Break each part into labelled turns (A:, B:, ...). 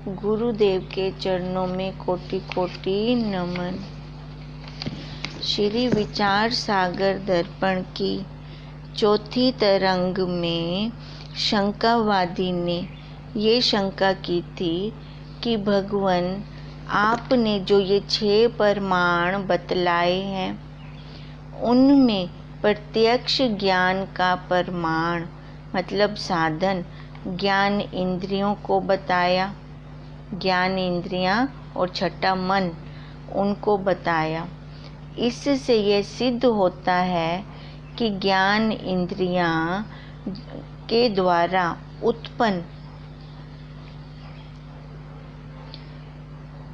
A: गुरुदेव के चरणों में कोटि कोटि नमन। श्री विचार सागर दर्पण की चौथी तरंग में शंकावादी ने ये शंका की थी कि भगवान आपने जो ये 6 प्रमाण बतलाए हैं उनमें प्रत्यक्ष ज्ञान का प्रमाण मतलब साधन ज्ञान इंद्रियों को बताया, ज्ञान इंद्रियां और छठा मन उनको बताया। इससे यह सिद्ध होता है कि ज्ञान इंद्रियां के द्वारा उत्पन्न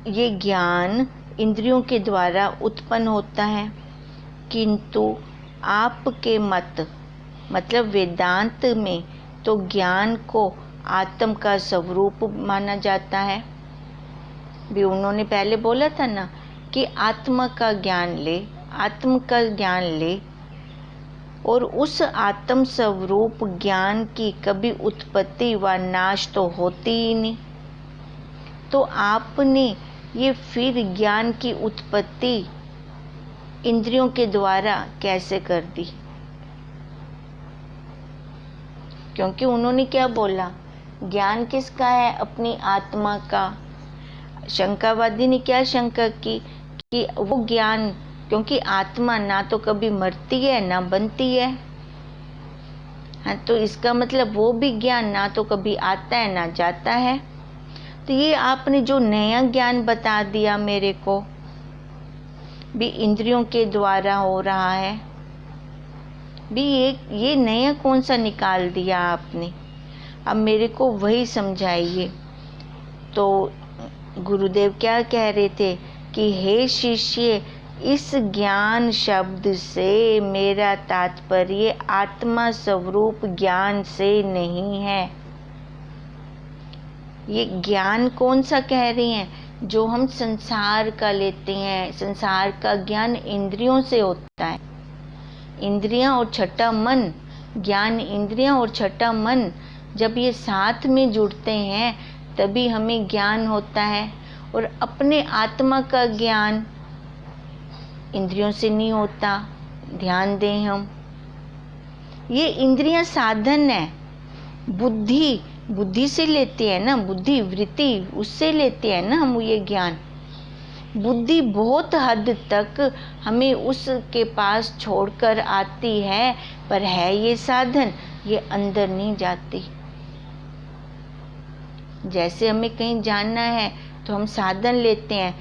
A: ये ज्ञान इंद्रियों के द्वारा उत्पन्न होता है, किंतु आपके मत मतलब वेदांत में तो ज्ञान को आत्म का स्वरूप माना जाता है। भी उन्होंने पहले बोला था ना कि आत्मा का ज्ञान ले, आत्म का ज्ञान ले, और उस आत्म स्वरूप ज्ञान की कभी उत्पत्ति व नाश तो होती ही नहीं। तो आपने ये फिर ज्ञान की उत्पत्ति इंद्रियों के द्वारा कैसे कर दी? क्योंकि उन्होंने क्या बोला, ज्ञान किसका है? अपनी आत्मा का। शंकावादी ने क्या शंका की कि वो ज्ञान, क्योंकि आत्मा ना तो कभी मरती है ना बनती है, हाँ, तो इसका मतलब वो भी ज्ञान ना तो कभी आता है ना जाता है। तो ये आपने जो नया ज्ञान बता दिया मेरे को भी इंद्रियों के द्वारा हो रहा है, भी ये नया कौन सा निकाल दिया आपने? अब मेरे को वही समझाइए। तो गुरुदेव क्या कह रहे थे कि हे शिष्य, इस ज्ञान शब्द से मेरा तात्पर्य आत्मा स्वरूप ज्ञान से नहीं है। ये ज्ञान कौन सा कह रही हैं? जो हम संसार का लेते हैं। संसार का ज्ञान इंद्रियों से होता है। इंद्रियां और छठा मन, ज्ञान इंद्रियां और छठा मन जब ये साथ में जुड़ते हैं तभी हमें ज्ञान होता है। और अपने आत्मा का ज्ञान इंद्रियों से नहीं होता। ध्यान दें, हम ये इंद्रियां साधन है। बुद्धि से लेते हैं ना, बुद्धि वृत्ति उससे लेते हैं ना हम ये ज्ञान। बुद्धि बहुत हद तक हमें उसके पास छोड़कर आती है, पर है ये साधन, ये अंदर नहीं जाती। जैसे हमें कहीं जाना है तो हम साधन लेते हैं,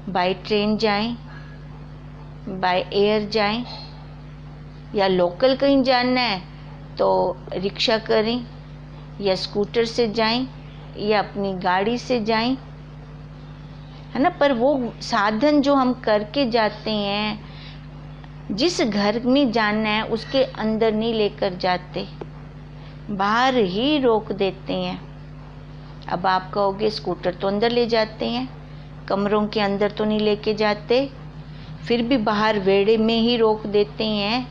A: बाय ट्रेन जाएं, बाय एयर जाएं, या लोकल कहीं जाना है तो रिक्शा करें या स्कूटर से जाएं या अपनी गाड़ी से जाएं, है ना। पर वो साधन जो हम करके जाते हैं, जिस घर में जाना है उसके अंदर नहीं लेकर जाते, बाहर ही रोक देते हैं। अब आप कहोगे स्कूटर तो अंदर ले जाते हैं, कमरों के अंदर तो नहीं लेके जाते, फिर भी बाहर वेड़े में ही रोक देते हैं।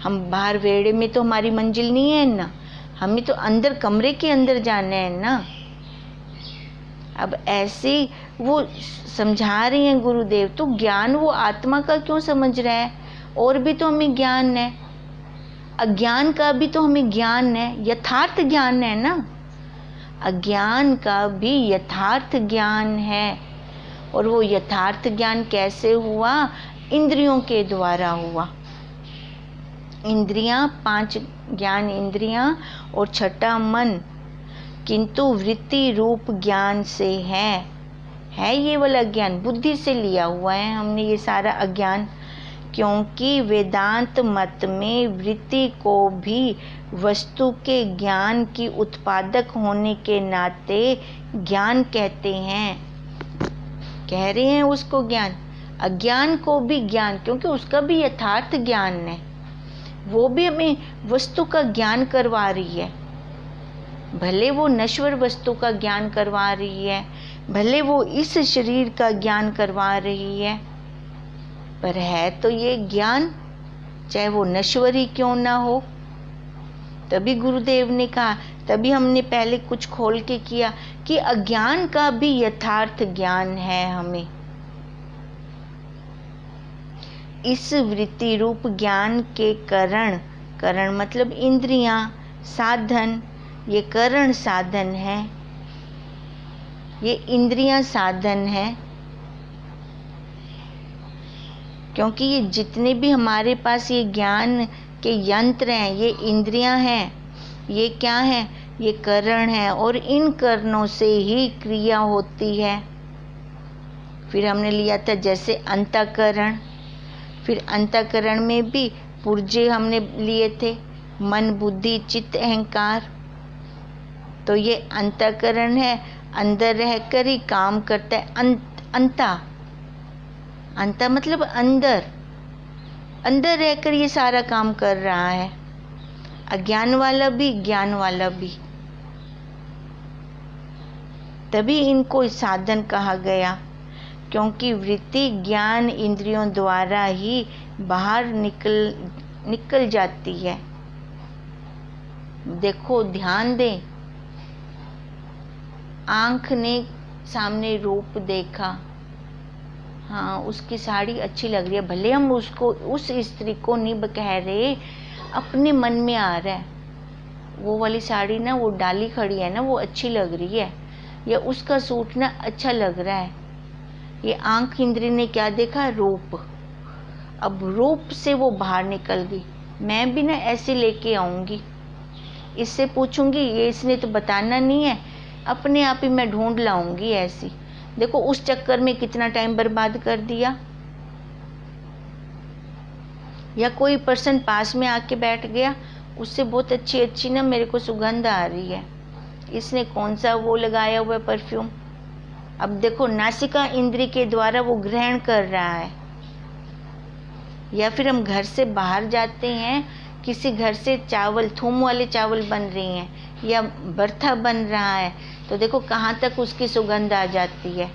A: हम बाहर वेड़े में तो हमारी मंजिल नहीं है ना, हमें तो अंदर कमरे के अंदर जाना है ना। अब ऐसे वो समझा रहे हैं गुरुदेव, तो ज्ञान वो आत्मा का क्यों समझ रहा है? और भी तो हमें ज्ञान है, अज्ञान का भी तो हमें ज्ञान है, यथार्थ ज्ञान है ना। अज्ञान का भी यथार्थ ज्ञान है, और वो यथार्थ ज्ञान कैसे हुआ? इंद्रियों के द्वारा हुआ। इंद्रियां 5 ज्ञान इंद्रियां और छठा मन, किंतु वृत्ति रूप ज्ञान से है ये वाला ज्ञान। बुद्धि से लिया हुआ है हमने ये सारा अज्ञान, क्योंकि वेदांत मत में वृत्ति को भी वस्तु के ज्ञान की उत्पादक होने के नाते ज्ञान कहते हैं। कह रहे हैं उसको ज्ञान, अज्ञान को भी ज्ञान, क्योंकि उसका भी यथार्थ ज्ञान है। वो भी हमें वस्तु का ज्ञान करवा रही है, भले वो नश्वर वस्तु का ज्ञान करवा रही है, भले वो इस शरीर का ज्ञान करवा रही है, पर है तो ये ज्ञान, चाहे वो नश्वर ही क्यों ना हो। तभी गुरुदेव ने कहा तभी हमने पहले कुछ खोल के किया कि अज्ञान का भी यथार्थ ज्ञान है हमें। इस वृत्ति रूप ज्ञान के करण मतलब इंद्रियां, साधन, ये करण साधन है, ये इंद्रियां साधन है। क्योंकि ये जितने भी हमारे पास ये ज्ञान के यंत्र हैं, ये इंद्रियां हैं, ये क्या हैं? ये करण है, और इन करणों से ही क्रिया होती है। फिर हमने लिया था जैसे अंतःकरण, फिर अंतःकरण में भी पुर्जे हमने लिए थे, मन, बुद्धि, चित्त, अहंकार। तो ये अंतःकरण है, अंदर रहकर ही काम करता है। अंता मतलब अंदर रहकर ये सारा काम कर रहा है, अज्ञान वाला भी, ज्ञान वाला भी। तभी इनको साधन कहा गया, क्योंकि वृत्ति ज्ञान इंद्रियों द्वारा ही बाहर निकल जाती है। देखो, ध्यान दें, आंख ने सामने रूप देखा, हाँ उसकी साड़ी अच्छी लग रही है, भले हम उसको, उस स्त्री को नहीं कह रहे, अपने मन में आ रहा है वो वाली साड़ी ना, वो डाली खड़ी है ना, वो अच्छी लग रही है, या उसका सूट ना अच्छा लग रहा है। ये आंख इंद्री ने क्या देखा? रूप। अब रूप से वो बाहर निकल गई। मैं भी ना ऐसे लेके आऊंगी, इससे पूछूंगी, ये इसने तो बताना नहीं है, अपने आप ही मैं ढूंढ लाऊंगी ऐसी। देखो उस चक्कर में कितना टाइम बर्बाद कर दिया। या कोई पर्सन पास में आके बैठ गया, उससे बहुत अच्छी ना मेरे को सुगंध आ रही है, इसने कौन सा वो लगाया हुआ परफ्यूम। अब देखो, नासिका इंद्री के द्वारा वो ग्रहण कर रहा है। या फिर हम घर से बाहर जाते हैं, किसी घर से चावल, थूम वाले चावल बन रही हैं, या बर्था बन रहा है, तो देखो कहाँ तक उसकी सुगंध आ जाती है।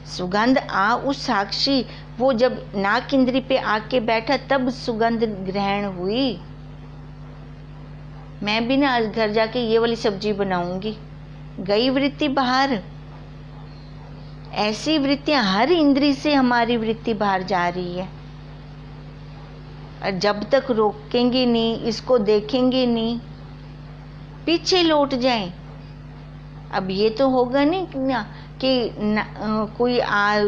A: सुगंध उस साक्षी, वो जब नाक इंद्री पे आके बैठा तब सुगंध ग्रहण हुई। मैं भी ना आज घर जाके ये वाली सब्जी बनाऊंगी। गई वृत्ति बाहर। ऐसी वृत्तियां, हर इंद्री से हमारी वृत्ति बाहर जा रही है, और जब तक रोकेंगे नहीं, इसको देखेंगे नहीं, पीछे लौट जाएं। अब ये तो होगा नहीं ना कि कोई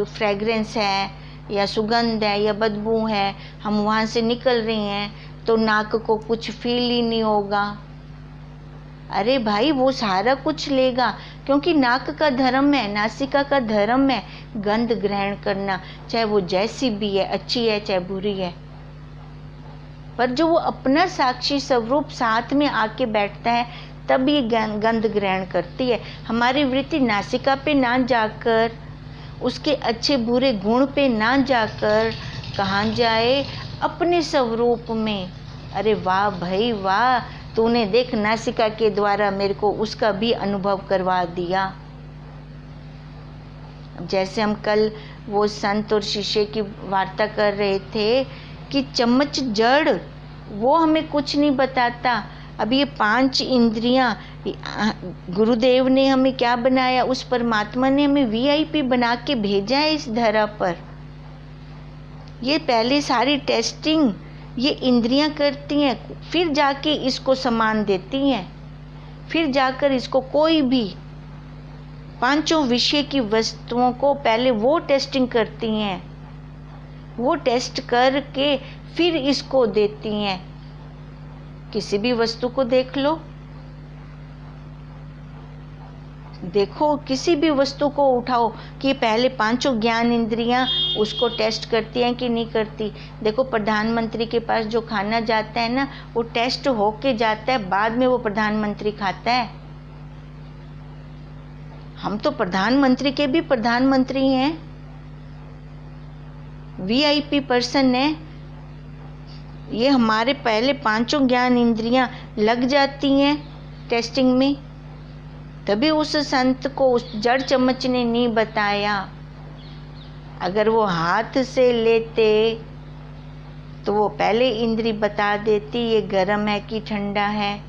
A: फ्रेग्रेंस है या सुगंध है या बदबू है, हम वहाँ से निकल रहे हैं तो नाक को कुछ फील ही नहीं होगा। अरे भाई, वो सारा कुछ लेगा, क्योंकि नाक का धर्म है, नासिका का धर्म है गंध ग्रहण करना, चाहे वो जैसी भी है, अच्छी है चाहे बुरी है। पर जो वो अपना साक्षी स्वरूप साथ में आके बैठता है, तब ये गंध ग्रहण करती है। हमारी वृत्ति नासिका पे ना जाकर, उसके अच्छे बुरे गुण पे ना जाकर कहाँ जाए? अपने स्वरूप में। अरे वाह भाई वाह, तूने देख नासिका के द्वारा मेरे को उसका भी अनुभव करवा दिया। जैसे हम कल वो संत और शिष्य की वार्ता कर रहे थे कि चम्मच जड़, वो हमें कुछ नहीं बताता। अब ये 5 इंद्रियां, गुरुदेव ने हमें क्या बनाया? उस परमात्मा ने हमें VIP बना के भेजा है इस धरा पर। ये पहले सारी टेस्टिंग ये इंद्रियां करती हैं, फिर जाके इसको सामान देती हैं, फिर जाकर इसको कोई भी 5 विषय की वस्तुओं को पहले वो टेस्टिंग करती हैं, वो टेस्ट करके फिर इसको देती हैं। किसी भी वस्तु को देख लो, देखो किसी भी वस्तु को उठाओ कि पहले 5 ज्ञान इंद्रियां उसको टेस्ट करती हैं कि नहीं करती। देखो प्रधानमंत्री के पास जो खाना जाता है ना, वो टेस्ट होके जाता है, बाद में वो प्रधानमंत्री खाता है। हम तो प्रधानमंत्री के भी प्रधानमंत्री हैं, VIP पर्सन है। ये हमारे पहले 5 ज्ञान इंद्रियां लग जाती हैं टेस्टिंग में, तभी उस संत को उस जड़ चम्मच ने नहीं बताया। अगर वो हाथ से लेते तो वो पहले इंद्री बता देती ये गर्म है कि ठंडा है।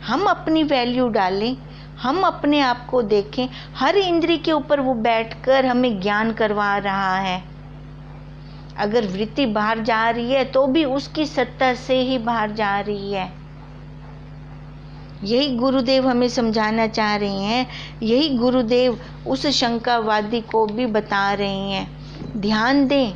A: हम अपनी वैल्यू डालें, हम अपने आप को देखें। हर इंद्री के ऊपर वो बैठकर हमें ज्ञान करवा रहा है। अगर वृत्ति बाहर जा रही है तो भी उसकी सत्ता से ही बाहर जा रही है। यही गुरुदेव हमें समझाना चाह रहे हैं, यही गुरुदेव उस शंकावादी को भी बता रहे हैं। ध्यान दें,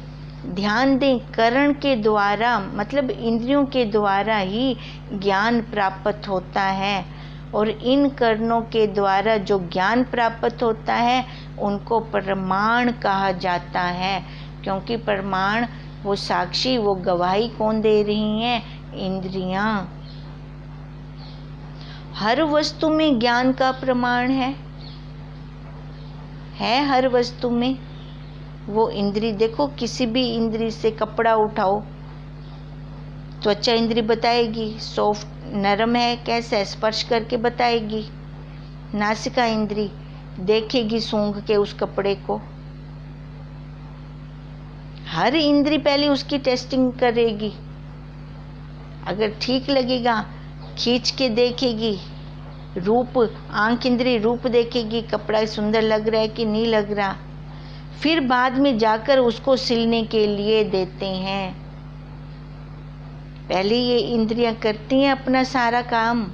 A: ध्यान दें। करण के द्वारा मतलब इंद्रियों के द्वारा ही ज्ञान प्राप्त होता है, और इन कर्णों के द्वारा जो ज्ञान प्राप्त होता है उनको प्रमाण कहा जाता है। क्योंकि प्रमाण, वो साक्षी, वो गवाही कौन दे रही हैं? इंद्रियां। हर वस्तु में ज्ञान का प्रमाण है हर वस्तु में। वो इंद्री देखो, किसी भी इंद्री से कपड़ा उठाओ, त्वचा इंद्री बताएगी सॉफ्ट, नरम है, कैसा है, स्पर्श करके बताएगी। नासिका इंद्री देखेगी सूंघ के उस कपड़े को। हर इंद्री पहले उसकी टेस्टिंग करेगी, अगर ठीक लगेगा खींच के देखेगी। रूप, आंख इंद्री रूप देखेगी, कपड़ा सुंदर लग रहा है कि नहीं लग रहा, फिर बाद में जाकर उसको सिलने के लिए देते हैं। पहले ये इंद्रियां करती हैं अपना सारा काम,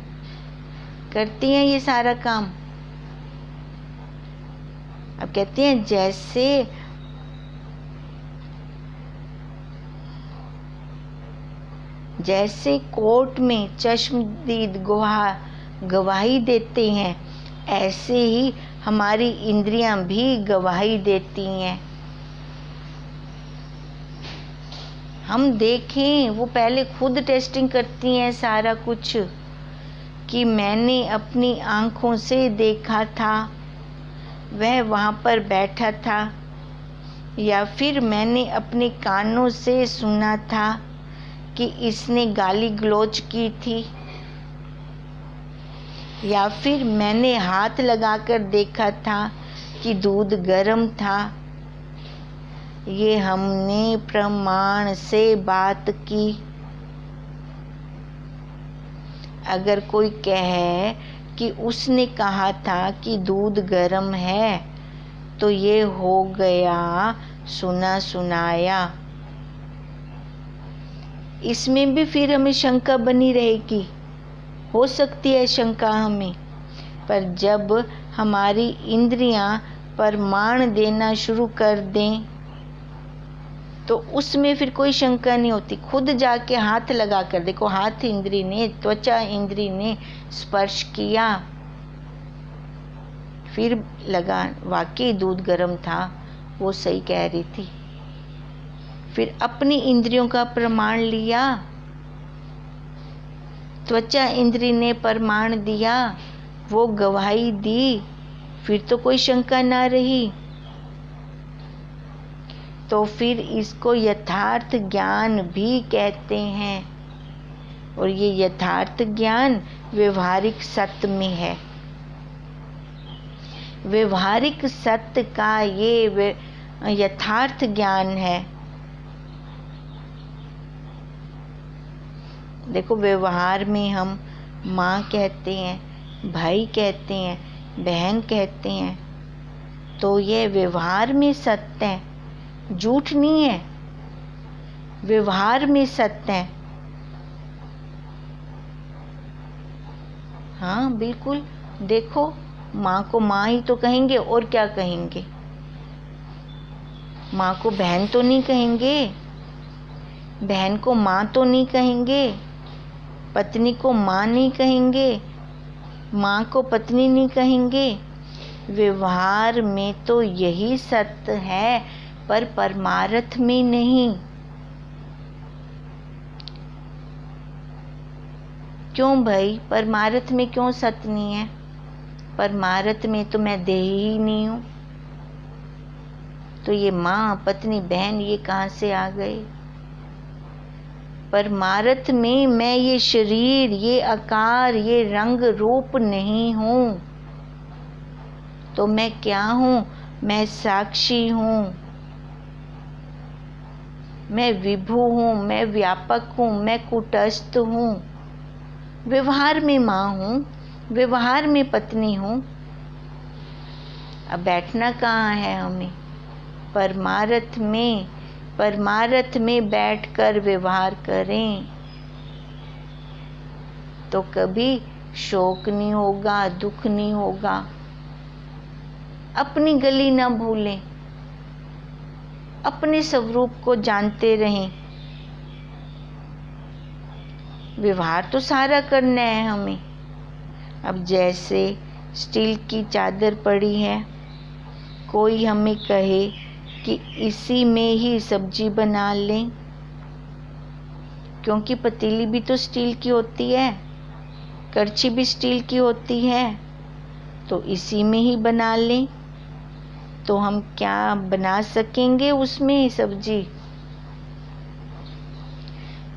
A: करती हैं ये सारा काम। अब कहते हैं जैसे कोर्ट में चश्मदीद गवाही देते हैं, ऐसे ही हमारी इंद्रियां भी गवाही देती हैं। हम देखें, वो पहले खुद टेस्टिंग करती हैं सारा कुछ, कि मैंने अपनी आँखों से देखा था, वह वहाँ पर बैठा था, या फिर मैंने अपने कानों से सुना था कि इसने गाली गलौज की थी, या फिर मैंने हाथ लगाकर देखा था कि दूध गर्म था। ये हमने प्रमाण से बात की। अगर कोई कहे कि उसने कहा था कि दूध गर्म है, तो ये हो गया सुना सुनाया। इसमें भी फिर हमें शंका बनी रहेगी, हो सकती है शंका हमें। पर जब हमारी इंद्रियां प्रमाण देना शुरू कर दें तो उसमें फिर कोई शंका नहीं होती। खुद जाके हाथ लगा कर देखो, हाथ इंद्री ने, त्वचा इंद्री ने स्पर्श किया, फिर लगा वाकई दूध गर्म था, वो सही कह रही थी। फिर अपनी इंद्रियों का प्रमाण लिया, त्वचा इंद्री ने प्रमाण दिया, वो गवाही दी, फिर तो कोई शंका ना रही। तो फिर इसको यथार्थ ज्ञान भी कहते हैं, और ये यथार्थ ज्ञान व्यवहारिक सत्य में है। व्यवहारिक सत्य का ये यथार्थ ज्ञान है। देखो, व्यवहार में हम माँ कहते हैं, भाई कहते हैं, बहन कहते हैं, तो ये व्यवहार में सत्य है, झूठ नहीं है, व्यवहार में सत्य है। हाँ बिल्कुल, देखो, माँ को माँ ही तो कहेंगे, और क्या कहेंगे? माँ को बहन तो नहीं कहेंगे, बहन को माँ तो नहीं कहेंगे, पत्नी को माँ नहीं कहेंगे, माँ को पत्नी नहीं कहेंगे। व्यवहार में तो यही सत्य है, पर परमार्थ में नहीं। क्यों भाई, परमार्थ में क्यों सत्य नहीं है? परमार्थ में तो मैं देही ही नहीं हूँ, तो ये माँ, पत्नी, बहन ये कहाँ से आ गए? परमार्थ में मैं ये शरीर, ये आकार, ये रंग रूप नहीं हूँ। तो मैं क्या हूँ? मैं साक्षी हूँ, मैं विभु हूँ, मैं व्यापक हूँ, मैं कूटस्थ हूँ। व्यवहार में माँ हूँ, व्यवहार में पत्नी हूँ। अब बैठना कहाँ है हमें? परमार्थ में, परमार्थ में बैठकर व्यवहार करें तो कभी शोक नहीं होगा, दुख नहीं होगा। अपनी गली ना भूलें, अपने स्वरूप को जानते रहें। व्यवहार तो सारा करना है हमें। अब जैसे स्टील की चादर पड़ी है, कोई हमें कहे कि इसी में ही सब्जी बना लें, क्योंकि पतीली भी तो स्टील की होती है, करछी भी स्टील की होती है, तो इसी में ही बना लें। तो हम क्या बना सकेंगे उसमें सब्जी?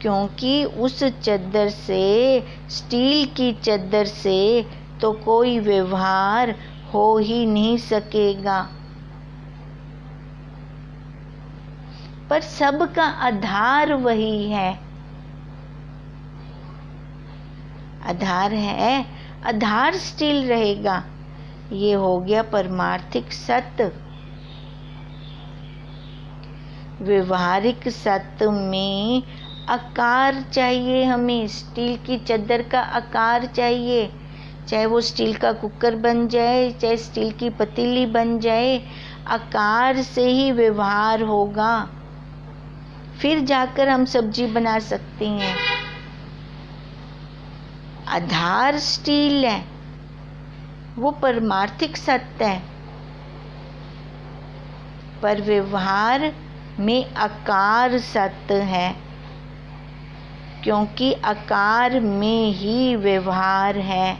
A: क्योंकि उस चद्दर से, स्टील की चद्दर से तो कोई व्यवहार हो ही नहीं सकेगा। पर सबका आधार वही है। आधार है, आधार स्टील रहेगा। ये हो गया परमार्थिक सत्य। व्यवहारिक सत्य में आकार चाहिए हमें, स्टील की चद्दर का आकार चाहिए। चाहे वो स्टील का कुकर बन जाए, चाहे स्टील की पतीली बन जाए, आकार से ही व्यवहार होगा। फिर जाकर हम सब्जी बना सकते हैं। आधार स्टील है, वो परमार्थिक सत्य है। पर व्यवहार में आकार सत्य है, क्योंकि आकार में ही व्यवहार है।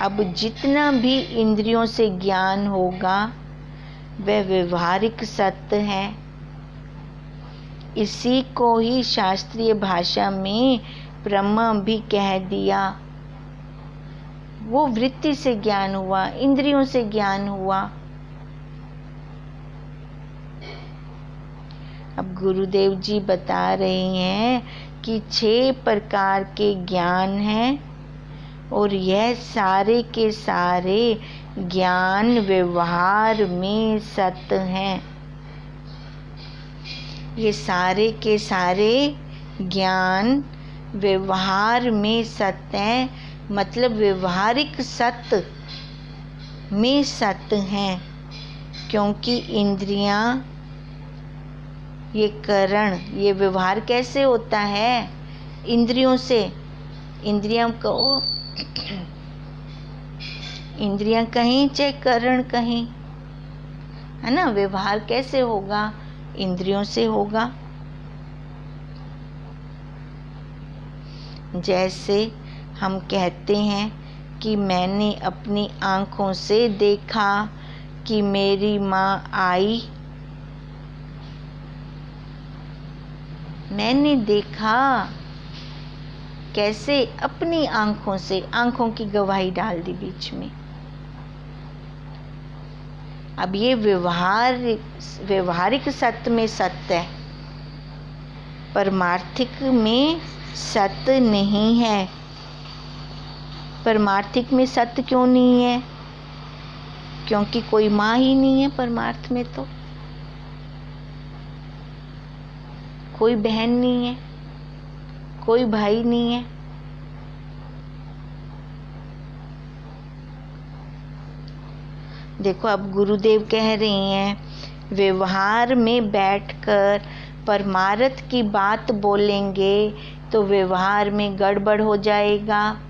A: अब जितना भी इंद्रियों से ज्ञान होगा वह व्यवहारिक सत्य है। इसी को ही शास्त्रीय भाषा में ब्रह्म भी कह दिया। वो वृत्ति से ज्ञान हुआ, इंद्रियों से ज्ञान हुआ। अब गुरुदेव जी बता रहे हैं कि 6 प्रकार के ज्ञान हैं और यह सारे के सारे ज्ञान व्यवहार में सत्य हैं। ये सारे के सारे ज्ञान व्यवहार में सत्य हैं, मतलब व्यवहारिक सत्य में सत्य हैं। क्योंकि इंद्रियां, ये करण, ये व्यवहार कैसे होता है? इंद्रियों से। इंद्रियां को, इंद्रियां कहीं चाहे करण कहीं, है ना? व्यवहार कैसे होगा? इंद्रियों से होगा। जैसे हम कहते हैं कि मैंने अपनी आँखों से देखा कि मेरी माँ आई। मैंने देखा कैसे? अपनी आँखों से, आँखों की गवाही डाल दी बीच में। अब ये व्यवहारिक सत्य में सत्य है, परमार्थिक में सत्य नहीं है। परमार्थिक में सत्य क्यों नहीं है? क्योंकि कोई माँ ही नहीं है परमार्थ में। तो कोई बहन नहीं है, कोई भाई नहीं है। देखो, अब गुरुदेव कह रहे हैं व्यवहार में बैठकर परमार्थ की बात बोलेंगे तो व्यवहार में गड़बड़ हो जाएगा।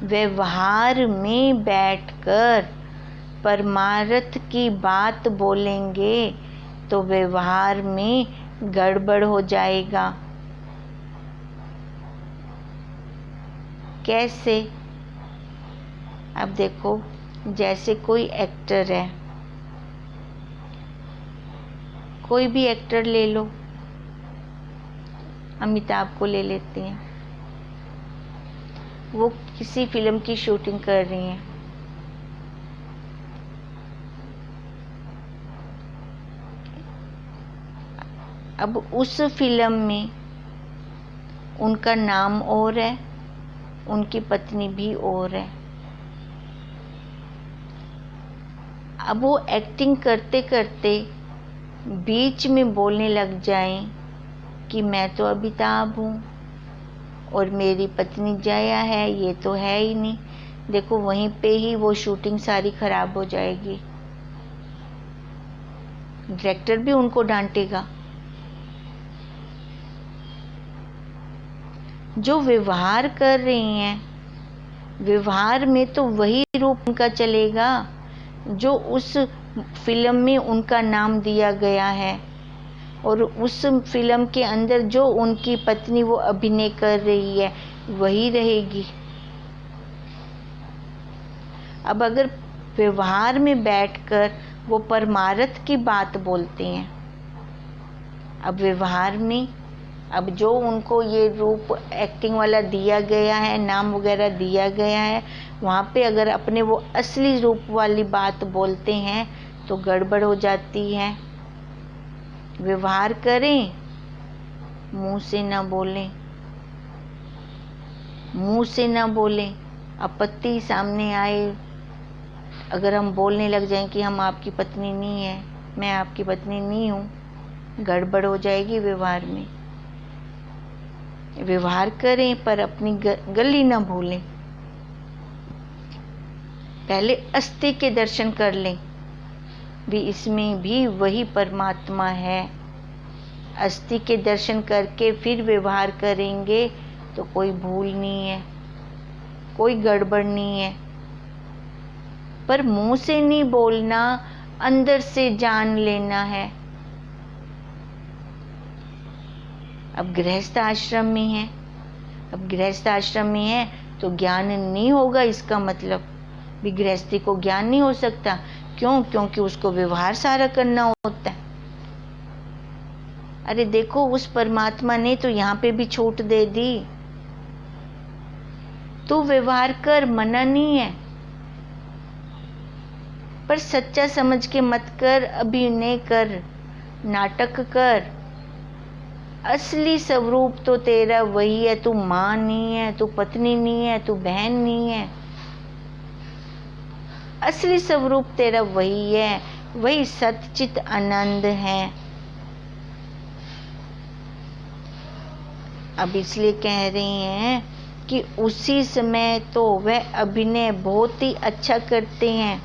A: व्यवहार में बैठकर परमार्थ की बात बोलेंगे तो व्यवहार में गड़बड़ हो जाएगा। कैसे? अब देखो, जैसे कोई एक्टर है, कोई भी एक्टर ले लो, अमिताभ को ले लेते हैं। वो किसी फिल्म की शूटिंग कर रही हैं। अब उस फिल्म में उनका नाम और है, उनकी पत्नी भी और है। अब वो एक्टिंग करते करते बीच में बोलने लग जाएं कि मैं तो अमिताभ हूँ और मेरी पत्नी जया है, ये तो है ही नहीं। देखो वहीं पे ही वो शूटिंग सारी खराब हो जाएगी। डायरेक्टर भी उनको डांटेगा। जो व्यवहार कर रही हैं, व्यवहार में तो वही रूप उनका चलेगा जो उस फिल्म में उनका नाम दिया गया है, और उस फिल्म के अंदर जो उनकी पत्नी वो अभिनय कर रही है वही रहेगी। अब अगर व्यवहार में बैठकर वो परमार्थ की बात बोलते हैं, अब व्यवहार में अब जो उनको ये रूप एक्टिंग वाला दिया गया है, नाम वगैरह दिया गया है, वहाँ पे अगर अपने वो असली रूप वाली बात बोलते हैं तो गड़बड़ हो जाती है। व्यवहार करें, मुंह से ना बोलें, मुंह से ना बोलें। आपत्ति सामने आए, अगर हम बोलने लग जाएं कि हम आपकी पत्नी नहीं है, मैं आपकी पत्नी नहीं हूँ, गड़बड़ हो जाएगी व्यवहार में। व्यवहार करें पर अपनी गली ना भूलें। पहले अस्थि के दर्शन कर लें, भी इसमें भी वही परमात्मा है। अस्थि के दर्शन करके फिर व्यवहार करेंगे तो कोई भूल नहीं है, कोई गड़बड़ नहीं है। पर मुंह से नहीं बोलना, अंदर से जान लेना है। अब गृहस्थ आश्रम में है, अब गृहस्थ आश्रम में है तो ज्ञान नहीं होगा, इसका मतलब भी गृहस्थी को ज्ञान नहीं हो सकता। क्यों? क्योंकि उसको व्यवहार सारा करना होता है। अरे देखो, उस परमात्मा ने तो यहाँ पे भी छूट दे दी, तू व्यवहार कर, मना नहीं है, पर सच्चा समझ के मत कर, अभिनय कर, नाटक कर। असली स्वरूप तो तेरा वही है। तू माँ नहीं है, तू पत्नी नहीं है, तू बहन नहीं है। असली स्वरूप तेरा वही है, वही सच्चित आनंद है। अब इसलिए कह रही हैं कि उसी समय तो वह अभिनय बहुत ही अच्छा करते हैं,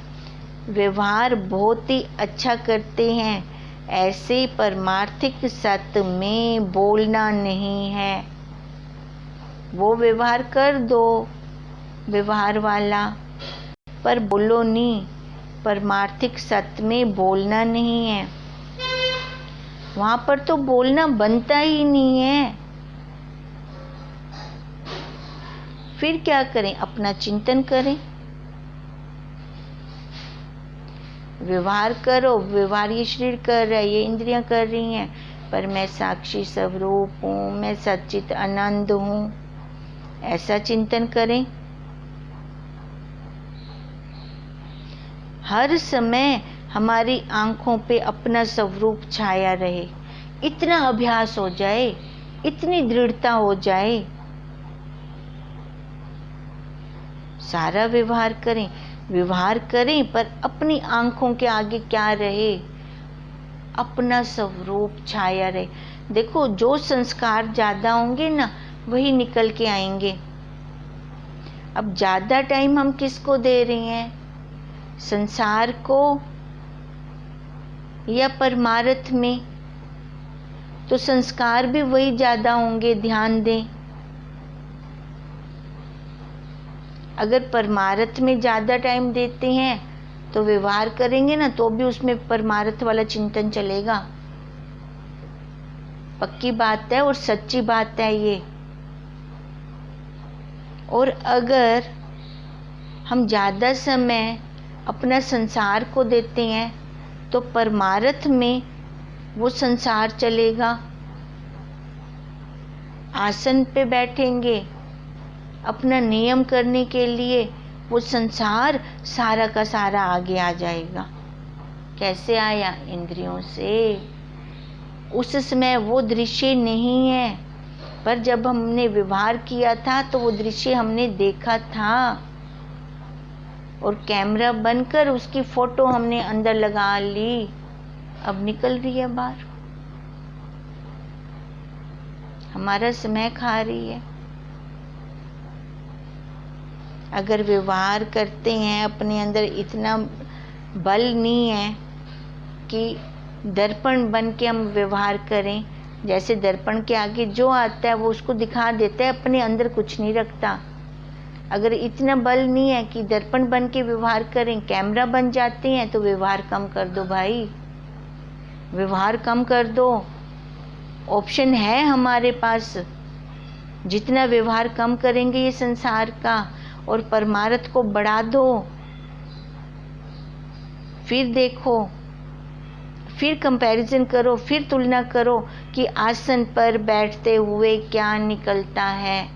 A: व्यवहार बहुत ही अच्छा करते हैं। ऐसे परमार्थिक सत्य में बोलना नहीं है। वो व्यवहार कर दो व्यवहार वाला, पर बोलो नहीं। परमार्थिक सत्य में बोलना नहीं है, वहाँ पर तो बोलना बनता ही नहीं है। फिर क्या करें? अपना चिंतन करें, व्यवहार करो। व्यवहार ये शरीर कर रहा है, ये इंद्रियां कर रही हैं, पर मैं साक्षी स्वरूप हूँ, मैं सच्चित आनंद हूँ, ऐसा चिंतन करें। हर समय हमारी आंखों पे अपना स्वरूप छाया रहे, इतना अभ्यास हो जाए, इतनी दृढ़ता हो जाए। सारा व्यवहार करें, व्यवहार करें, पर अपनी आंखों के आगे क्या रहे? अपना स्वरूप छाया रहे। देखो, जो संस्कार ज़्यादा होंगे ना, वही निकल के आएंगे। अब ज़्यादा टाइम हम किसको दे रहे हैं? संसार को या परमार्थ में? तो संस्कार भी वही ज़्यादा होंगे, ध्यान दें। अगर परमार्थ में ज़्यादा टाइम देते हैं तो व्यवहार करेंगे ना, तो भी उसमें परमार्थ वाला चिंतन चलेगा। पक्की बात है और सच्ची बात है ये। और अगर हम ज़्यादा समय अपना संसार को देते हैं तो परमार्थ में वो संसार चलेगा। आसन पे बैठेंगे अपना नियम करने के लिए, वो संसार सारा का सारा आगे आ जाएगा। कैसे आया? इंद्रियों से। उस समय वो दृश्य नहीं है, पर जब हमने व्यवहार किया था तो वो दृश्य हमने देखा था, और कैमरा बनकर उसकी फोटो हमने अंदर लगा ली, अब निकल रही है बाहर, हमारा समय खा रही है। अगर व्यवहार करते हैं, अपने अंदर इतना बल नहीं है कि दर्पण बन के हम व्यवहार करें। जैसे दर्पण के आगे जो आता है वो उसको दिखा देता है, अपने अंदर कुछ नहीं रखता। अगर इतना बल नहीं है कि दर्पण बन के व्यवहार करें, कैमरा बन जाते हैं, तो व्यवहार कम कर दो भाई, व्यवहार कम कर दो। ऑप्शन है हमारे पास, जितना व्यवहार कम करेंगे ये संसार का और परमार्थ को बढ़ा दो, फिर देखो, फिर कंपैरिजन करो, फिर तुलना करो कि आसन पर बैठते हुए क्या निकलता है।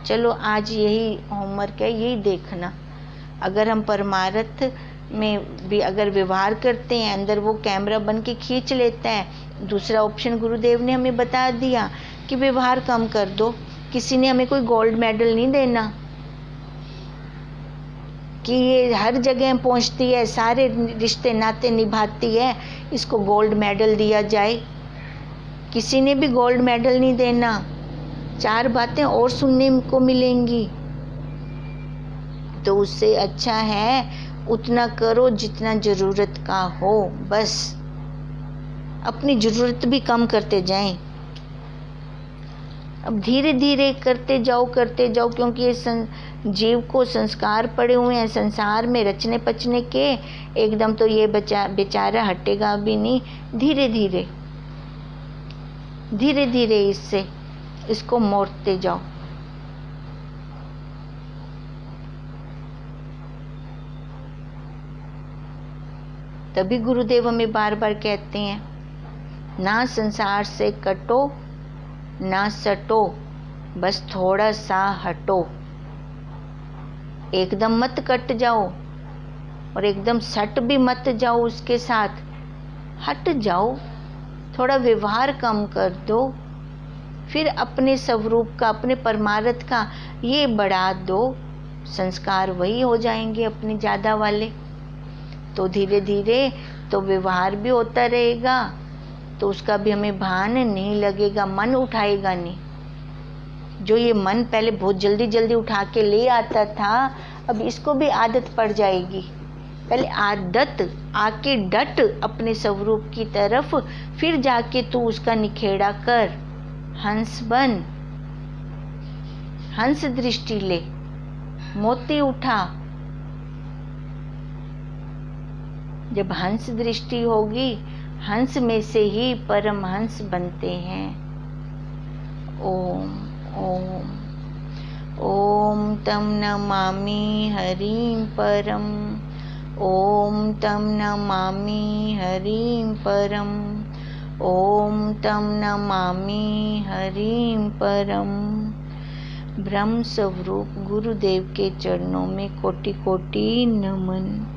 A: चलो आज यही होमवर्क है, यही देखना। अगर हम परमार्थ में भी अगर व्यवहार करते हैं, अंदर वो कैमरा बन के खींच लेता है। दूसरा ऑप्शन गुरुदेव ने हमें बता दिया कि व्यवहार कम कर दो। किसी ने हमें कोई गोल्ड मेडल नहीं देना कि ये हर जगह पहुंचती है, सारे रिश्ते नाते निभाती है, इसको गोल्ड मेडल दिया जाए। किसी ने भी गोल्ड मेडल नहीं देना। 4 बातें और सुनने को मिलेंगी, तो उससे अच्छा है उतना करो जितना ज़रूरत का हो, बस अपनी ज़रूरत भी कम करते जाएं। अब धीरे धीरे करते जाओ क्योंकि ये जीव को संस्कार पड़े हुए हैं संसार में रचने पचने के। एकदम तो ये बेचारा हटेगा भी नहीं। धीरे धीरे इसको मोड़ते जाओ। तभी गुरुदेव हमें बार बार कहते हैं, ना संसार से कटो ना सटो, बस थोड़ा सा हटो। एकदम मत कट जाओ और एकदम सट भी मत जाओ, उसके साथ हट जाओ, थोड़ा व्यवहार कम कर दो, फिर अपने स्वरूप का, अपने परमार्थ का ये बढ़ा दो। संस्कार वही हो जाएंगे अपने ज़्यादा वाले। तो धीरे धीरे तो व्यवहार भी होता रहेगा, तो उसका भी हमें भान नहीं लगेगा, मन उठाएगा नहीं। जो ये मन पहले बहुत जल्दी जल्दी उठा के ले आता था, अब इसको भी आदत पड़ जाएगी। पहले आदत आके डट अपने स्वरूप की तरफ, फिर जाके तू उसका निखेड़ा कर। हंस बन, हंस दृष्टि ले, मोती उठा। जब हंस दृष्टि होगी, हंस में से ही परमहंस बनते हैं। ओम ओम ओम तम नमामि हरिं परम, ओम तम नमामि हरिं परम, ओम तम नमामि हरिं परम। ब्रह्म स्वरूप गुरुदेव के चरणों में कोटि कोटि नमन।